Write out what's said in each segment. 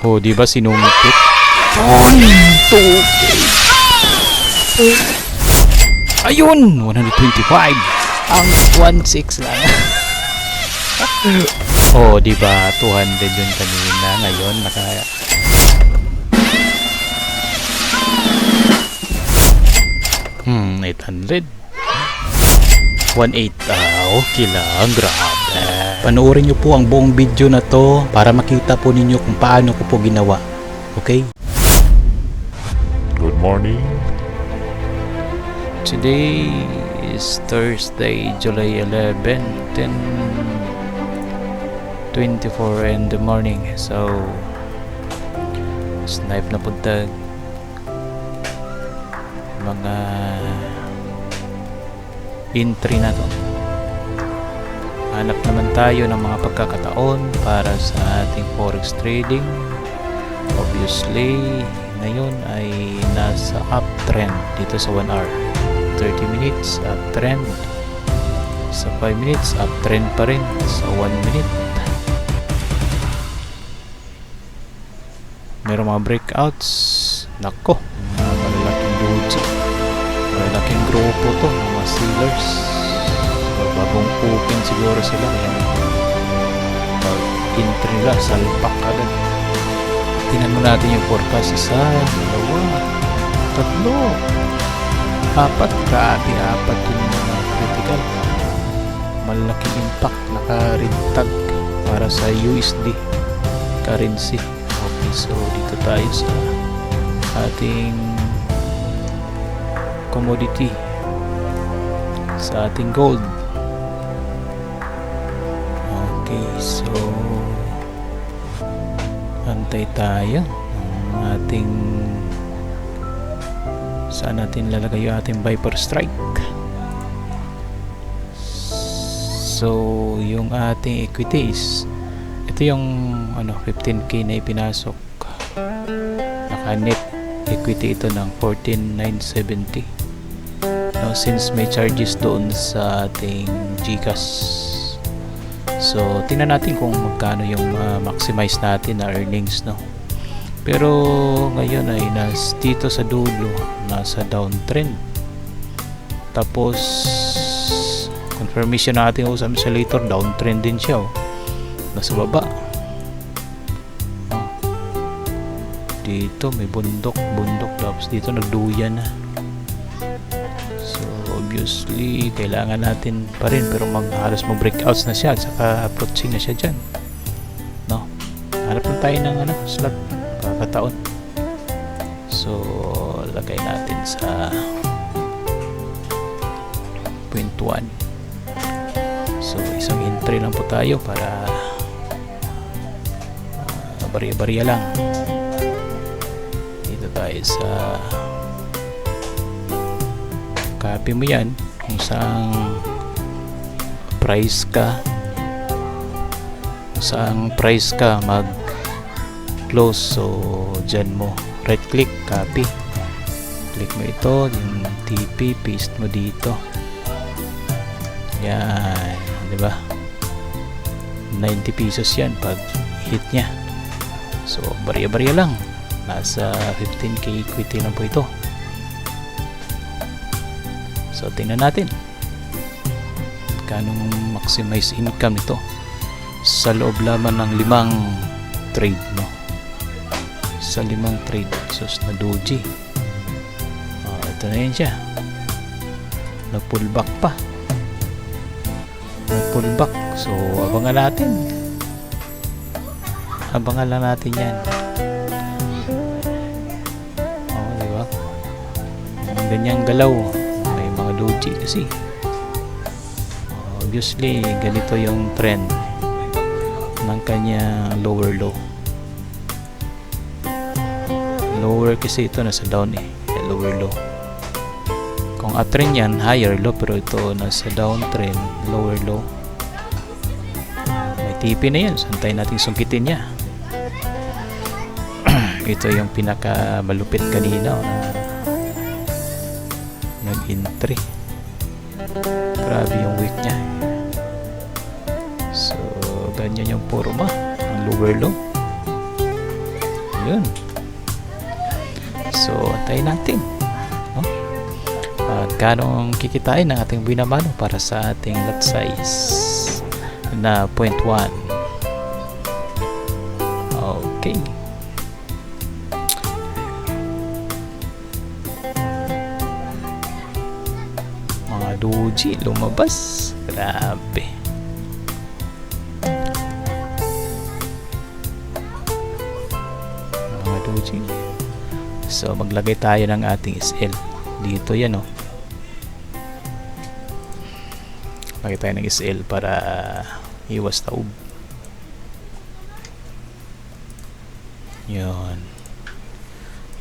Oh, di ba sinungkit? Punto. Ayun, 125. Ang 16 lang. Oh, di ba 200 yun kanina, ngayon naka 800. 1.8. Okay lang, grabe. Panoorin nyo po ang buong video na to para makita po ninyo kung paano ko po ginawa. Okay? Good morning. Today is Thursday, July 11, 10:24 in the morning. So, snipe na punta mga entry na to. Hanap naman tayo ng mga pagkakataon para sa ating forex trading. Obviously, ngayon ay nasa uptrend dito sa 1 hour. 30 minutes uptrend, sa 5 minutes uptrend pa rin, sa 1 minute meron mga breakouts. Nako, mga malalaking doji, malalaking grupo to, mga sellers. So, bagong open siguro sila, kaya entry nila salpak agad. Tingnan mo natin yung forecast. 1, 2, 3, 4, 4 yung mga critical. Malaking impact, naka-red tag para sa USD currency. Okay, so dito tayo sa ating commodity, sa ating gold. Okay, so antay tayo ng ating, saan natin lalagay yung ating buy per strike. So yung ating equities, ito yung 15k na ipinasok. Naka net equity ito ng 14,970. Since may charges doon sa ating GCash. So tingnan natin kung magkano yung maximize natin na earnings, no. Pero ngayon ay dito sa dulo nasa downtrend. Tapos confirmation natin sa oscillator, downtrend din siya, nasa baba. Dito may bundok tapos dito nagduyan na. So obviously kailangan natin pa rin, pero halos mag-breakouts na siya at saka approaching na siya dyan, no. Hanap lang tayo ng slot pagkataon. So lagay natin sa 0.1. So isang entry lang po tayo para bariya-bariya lang. Dito tayo sa copy mo yan kung saan price ka mag close. So dyan mo right click, copy, click mo ito, yung TP, paste mo dito. Yan, di ba? 90 pesos yan pag hit nya. So bariya-bariya lang, nasa 15k equity lang po ito. So tingnan natin kanong maximize income nito sa loob lamang ng 5 trade, no. Sa 5 trade, sus na doji. Ito na yun siya, nag pullback pa, pullback. So abangan lang natin yan. Diba? Ang ganyang galaw, may mga doji kasi. Obviously ganito yung trend ng kanya lower low. Lower kasi ito nasa down lower low. Kung uptrend yan, higher low, pero ito nasa downtrend, lower low. May TP na yan, santay natin sungkitin niya. Ito yung pinaka malupit kanina na nag-entry. Grabe yung weak niya. So ganyan yung forma, ang lower low. Yun. So, antayin natin. No? Kanong kikitain ng ating binamano para sa ating lot size na 0.1. Okay. Mga doji lumabas. Grabe. Mga doji. So, maglagay tayo ng ating SL. Dito yan, oh. Lagay tayo ng SL para iwas taob. Yan.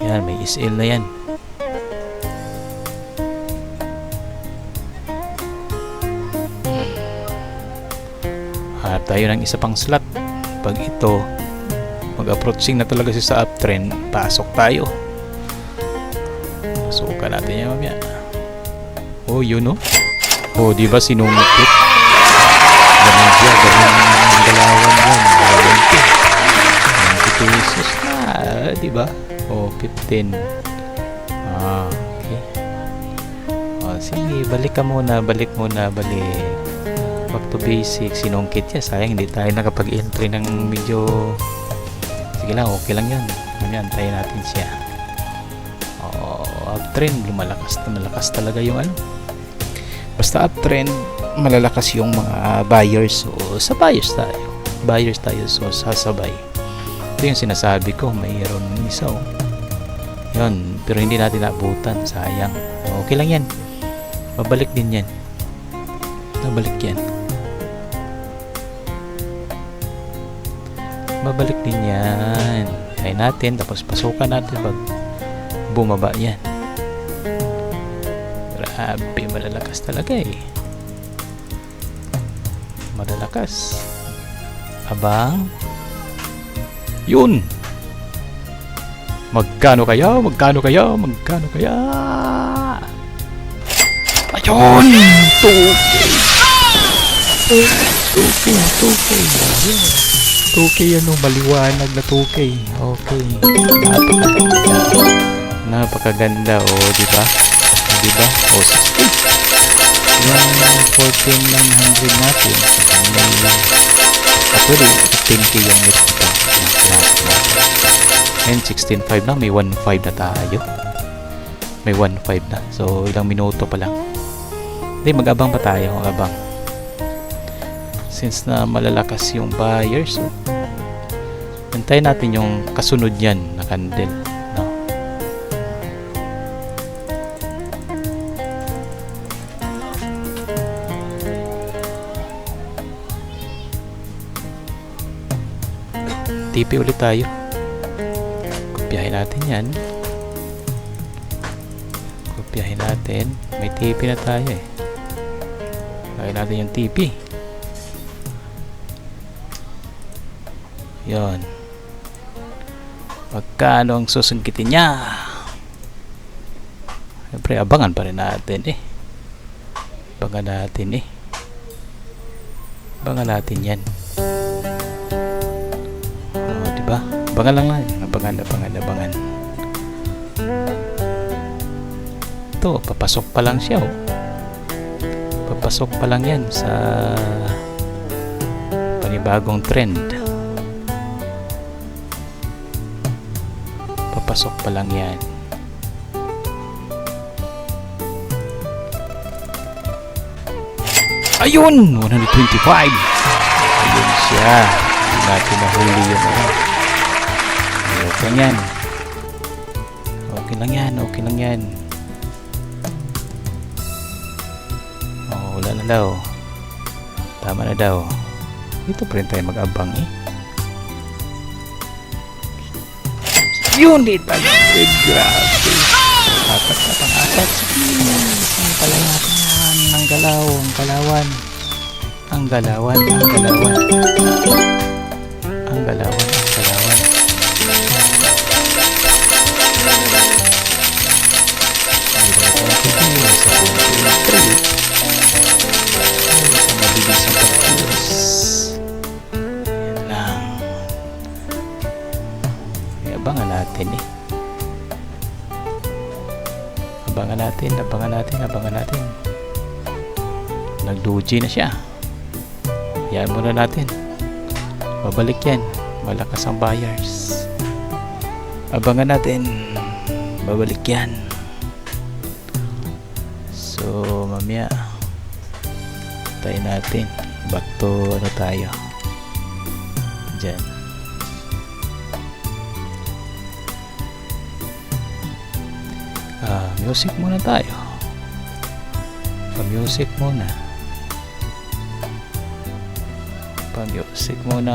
Yan, may SL na yan. Hanap tayo ng isa pang slot. Pag ito, mag-approaching na talaga siya sa uptrend, pasok tayo. Suka natin yan mamaya. Oh, yun, no? Oh, di ba sinungkit? Ganun siya, ganun ang galawan yan. 20 pesos na, di ba? Oh, 15. Okay. Oh, sige, balik ka muna, balik. Back to basic, sinungkit yan. Sayang, hindi tayo nakapag-entry ng medyo... Sige lang, okay lang yan. Mamaya, antayin natin siya. Uptrend, malakas talaga yung ano. Basta uptrend, malalakas yung mga buyers. So, sa buyers tayo. So, sasabay. Ito yung sinasabi ko, mayroon isa, oh. Yun, pero hindi natin naabutan. Sayang. Okay lang yan. Babalik din yan. Babalik din yan. Tayo natin, tapos pasukan natin pag bumaba yan. Grabe, malalakas talaga eh. Malalakas. Abang. Yun. Magkano kaya? Ayun! 2K ano, maliwanag na 2K. Okay. Napakaganda, oh, di ba? Oh, 16. Yung 14,900 natin. Actually, 15K yung net ito. And 16.5 na, may 1.5 na tayo. May 1.5 na. So, ilang minuto pa lang. Hindi, mag-abang pa tayo. Since na malalakas yung buyers, so, antayin natin yung kasunod yan na candle. No? TP ulit tayo. Kopyahin natin yan. May TP na tayo eh. Lagay natin yung TP. Yon. Magkano ang susungkitin niya? Siyempre, abangan pa rin natin eh. Abangan natin yan. Oh, diba? Abangan lang lang. Abangan. Ito, papasok pa lang siya, oh. Papasok pa lang yan sa panibagong trend. Papasok pa lang yan. Ayun! 125! Ayun siya. Hindi natin nahuli yung ano. Okay lang yan. Oh, wala na daw. Tama na daw. Dito pa rin tayo mag-abang eh. Yun din pala. Grabe. Apat. Saan pala natin yan? Ang galawan. Abangan natin. Nag-doji na siya. Hayaan muna natin. Babalik yan. Malakas ang buyers. Abangan natin. Babalik yan. So, mamaya tayo natin. Back to ano tayo. Diyan. Music muna tayo. Pa-music muna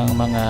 ang mga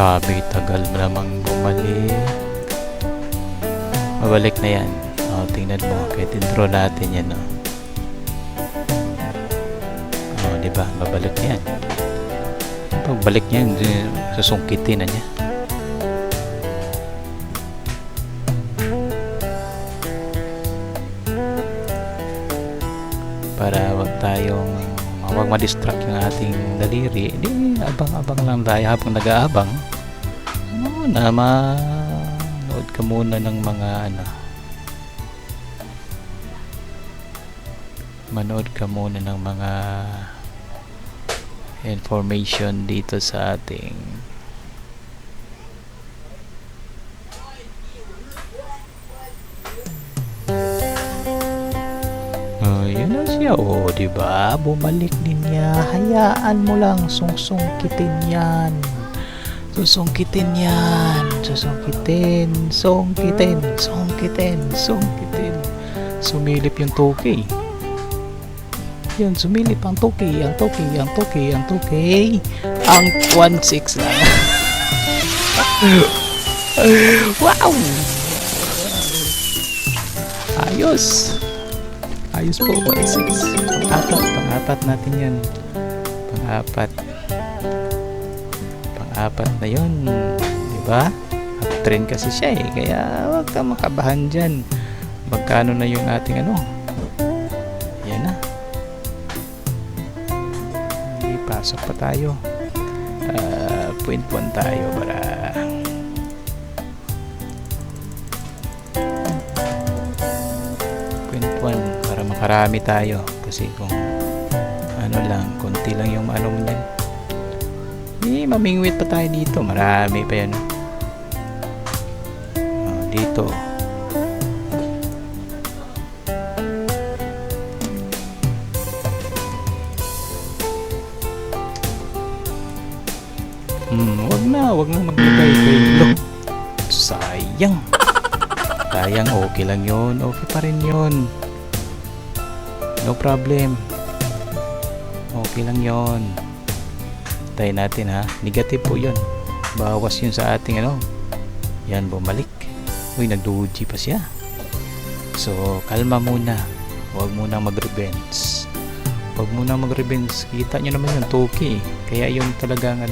grabe, tagal mo namang bumalik. Mabalik na yan. Tingnan mo, kahit intro natin yan. Diba? Mabalik na yan. Pagbalik niya, susungkitin na niya. Para wag ma-distract yung ating daliri. Di abang-abang lang tayo habang nag-aabang. Manood ka muna ng mga manood ka muna ng mga information dito sa ating yun na siya. Diba? Bumalik din niya. Hayaan mo lang. Sungkitin yan. Susungkitin yan. Sungkitin. Sumilip yung toke. Yun, sumilip ang toke. Ang 1.6 lang. Wow! Ayos po, 1.6. Pang-apat natin yan. Pang-apat na yun. Diba? Uptrend kasi siya eh. Kaya huwag ka makabahan dyan. Magkano na yung ating yan na. Pasok pa tayo. 0.1 tayo para makarami tayo. Kasi kung konti lang yung mo dyan. Mamingwit pa tayo dito. Marami pa yan. Dito. Wag na maglagay kayo. Sayang. Okay lang yun. Okay pa rin yun. No problem. Okay lang yun. Tayo natin ha. Negative po yun. Bawas yun sa ating yan, bumalik. Nag-doji pa siya. So, kalma muna. Huwag muna mag-revenge. Kita nyo naman yung toki. Kaya yung talagang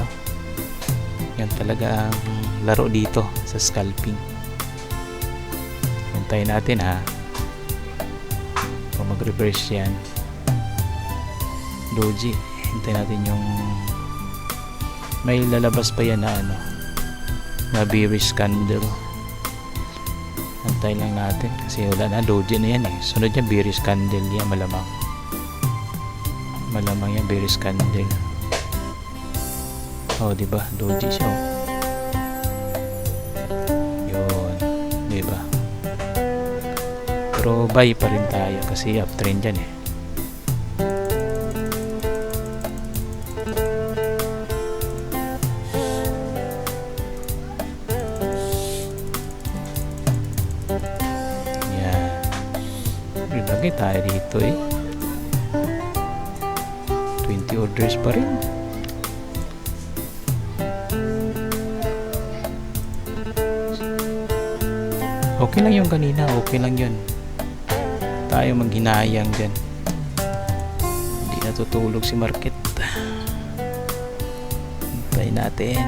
yan talagang laro dito sa scalping. Hintayin natin ha. Kung mag-reverse yan, doji, hintayin natin yung may lalabas pa yan na bearish candle. Hintayin lang natin kasi wala na, doji na yan eh. Sunod yan, bearish candle yan malamang. Malamang yan, Bearish candle. Oh, diba? Doji siya. Yun. Diba? Pero buy pa rin tayo kasi uptrend yan eh. Yan. Ilagay tayo dito eh. 20 orders pa rin. Okay lang yung kanina, okay lang yun. Tayo maghinayang dyan. Hindi natutulog si market. Hintayin natin.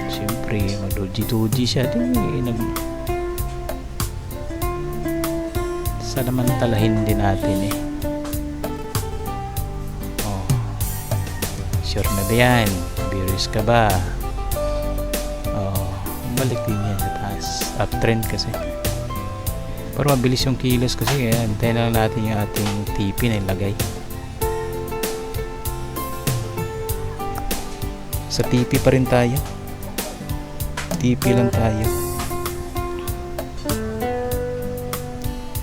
Siyempre, mag-doji-doji siya. Salamantalahin din natin eh. Oh. Sure na ba yan? Bearish ka ba? Oh, balik din yan sa taas. Uptrend kasi. Pero mabilis yung kilos kasi kaya hintayin lang natin yung ating TP na ilagay. Sa TP pa rin tayo. TP lang tayo.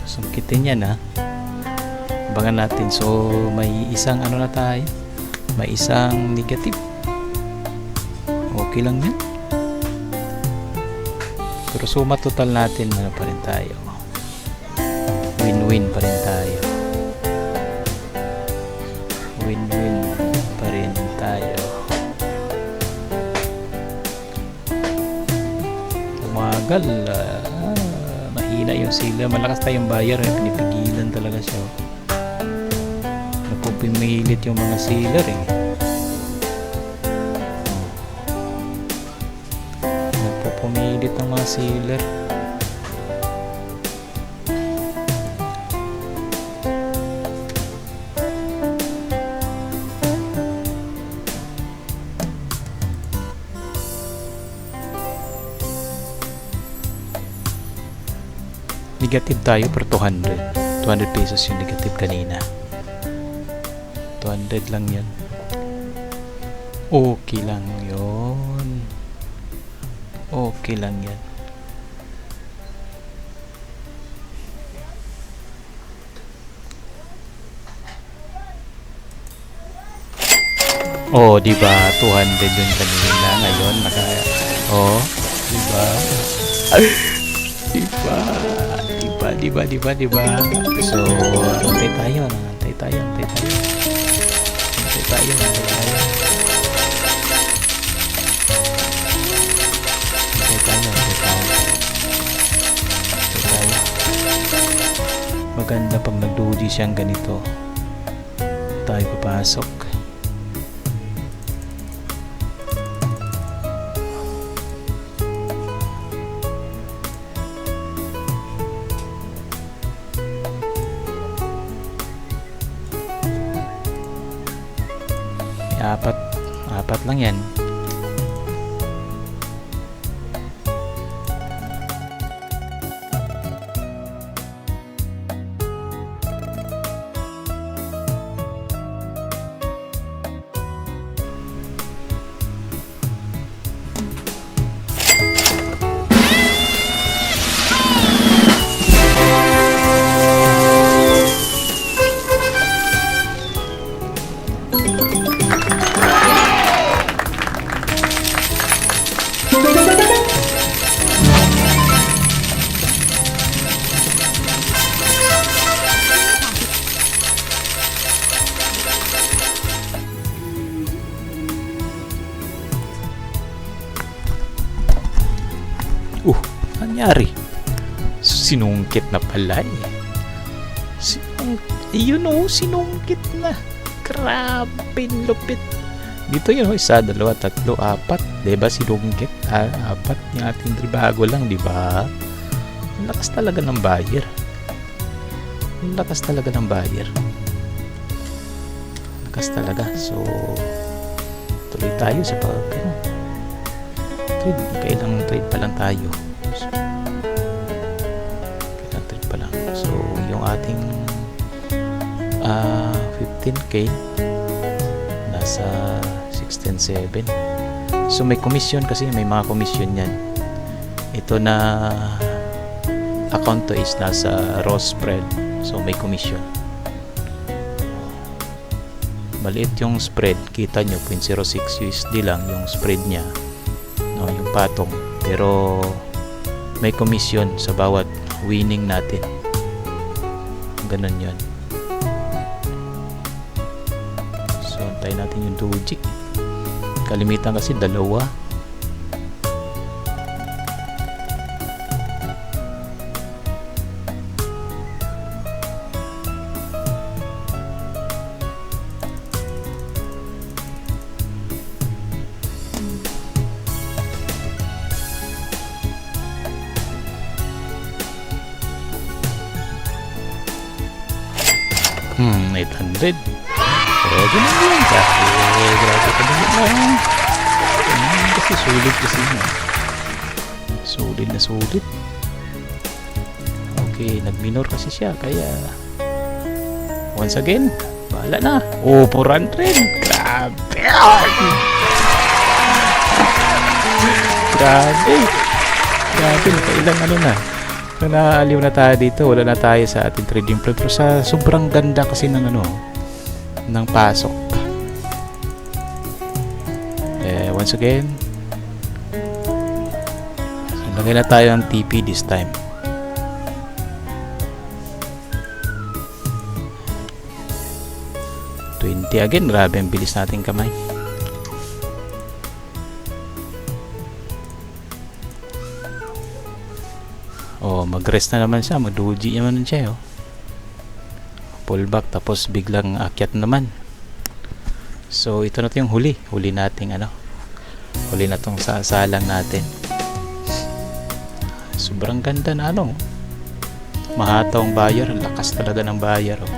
Sungkitin yan ha. Abangan natin. So may isang ano na tayo. May isang negative. Okay lang yan. Pero suma total natin ano pa rin tayo. Win-win pa rin tayo. Win-win pa rin tayo. Tumagal. Mahina yung sila. Malakas tayong buyer. Pinipigilan talaga siya. Napupumilit yung mga seller eh. Napupumilit ang mga seller. Negative tayo per 200 pesos yung negative kanina. 200 lang yan. Okay lang yun. Okay lang yan. Oh, diba? 200 yun kanina. Ngayon, diba? Diba? So, antay tayo. Antay tayo. Maganda pag nag-doji siyang ganito. Tayo papasok. Apat lang yan. Nangyari? Sinungkit na pala eh. Sinungkit na. Grabe, lupit. Dito yun, 1, 2, 3, 4. Diba sinungkit? 4 yung ating tribago lang, diba? Ang lakas talaga ng buyer. Lakas talaga. So, tuloy tayo sa trade. Kailang trade pa lang tayo. So, yung ating 15k, nasa 16.7. So may commission kasi, may mga commission yan. Ito na account to is nasa raw spread, so may commission. Maliit yung spread, kita nyo 0.06 USD lang yung spread nya, no, yung patong, pero may commission sa bawat winning natin. Ganun yun. So antayin natin yung doji. Kalimitan kasi dalawa. Hmm, 800. Pwede na yun. Grabe ka na lang. Kasi sulit kasi na. Sulit na sulit. Okay, nag-minor kasi siya. Kaya, once again, bahala na. Oh, 400. Grabe. Grabe. Grabe, nakailang ano na. Kung naaliw na tayo dito, wala na tayo sa ating trading floor. Pero sa sobrang ganda kasi ng ano, ng pasok. Once again, so, lagay na tayo ng TP this time. $20 again. Grabe, ang bilis nating kamay. Oh, mag-rest na naman siya, mag-doji naman siya, oh. Pullback, tapos biglang akyat naman. So ito na yung huli nating ano, huli na tong sasalang natin. Sobrang ganda na ano, mahataw ang buyer, lakas talaga ng buyer, oh.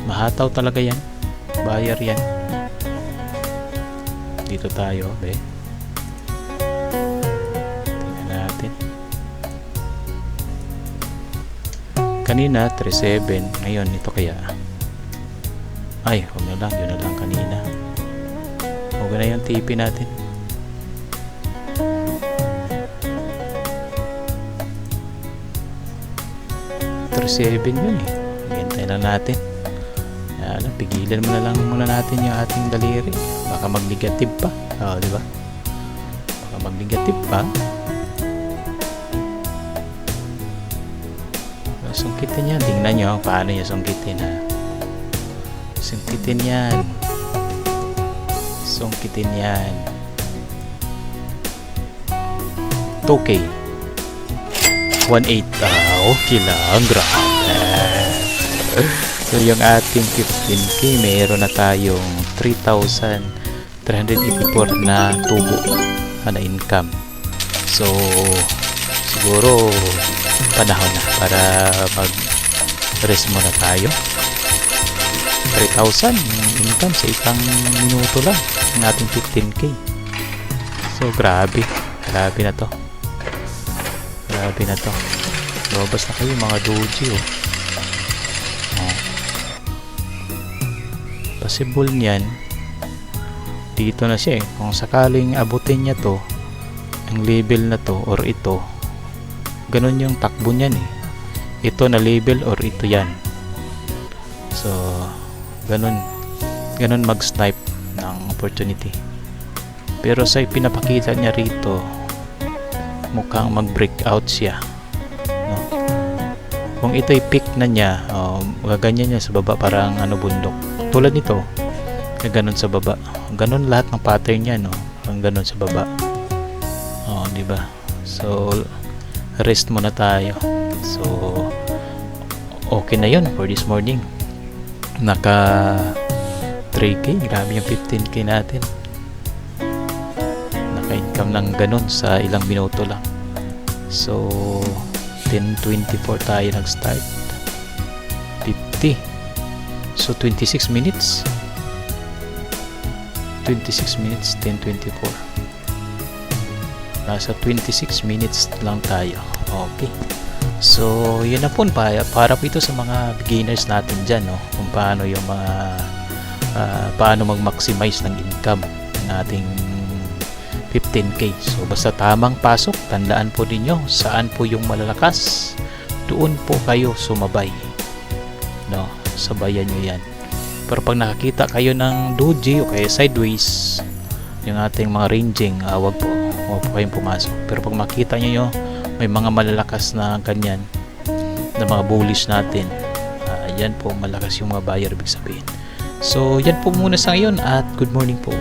Mahataw talaga yan, buyer yan. Dito tayo, okay. Tingnan natin. Kanina 37, ngayon ito kaya, ay huwag na lang, yun na lang kanina. Huwag na yung TP natin. $37 yun eh, hintay lang natin. Yan, pigilan mo na lang muna natin yung ating daliri, baka mag-negative pa. Oo, diba? Baka mag-negative pa. Sungkitin yan, tingnan nyo paano yung sungkitin, ha. Sungkitin yan, sungkitin yan. 2K 1.8, okay lang, grabe. So yung ating 15K, mayroon na tayong 3,384 na tubo na income. So siguro panahon na para mag-rest muna tayo. 3,000 income sa isang minuto lang ng ating 15K. So grabe na to, grabe na to. Lumabas na kayo mga doji, oh. Possible niyan dito na siya, eh. Kung sakaling abutin niya to, ang level na to or ito, ganun yung takbo niyan, eh. Ito na level or ito yan. So ganun mag-snipe ng opportunity. Pero sa pinapakita niya rito, mukhang mag-breakout siya, no? Kung ito'y peak na niya, gaganyan niya sa baba, parang ano, bundok. Tulad nito, ganun sa baba. Ganun lahat ng pattern niya, no? Ang ganun sa baba. Di ba? So rest muna tayo. So okay na yun for this morning. Naka 3K, grabe yung 15K natin. Naka-income ng ganun sa ilang minuto lang. So 10:24 tayo nag-start. 50. So 26 minutes. 26 minutes, 10:24. Nasa 26 minutes lang tayo. Okay. So yun na po, para po ito sa mga beginners natin dyan, no? Kung paano yung mga paano mag-maximize ng income ng ating 15k. So basta tamang pasok, tandaan po ninyo saan po yung malalakas, doon po kayo sumabay, no? Sabayan nyo yan. Pero pag nakakita kayo ng doji o kaya sideways yung ating mga ranging, wag po kayong pumasok. Pero pag makita nyo may mga malalakas na ganyan na mga bullish natin, yan po malakas yung mga buyer, ibig sabihin. So yan po muna sa ngayon at good morning po.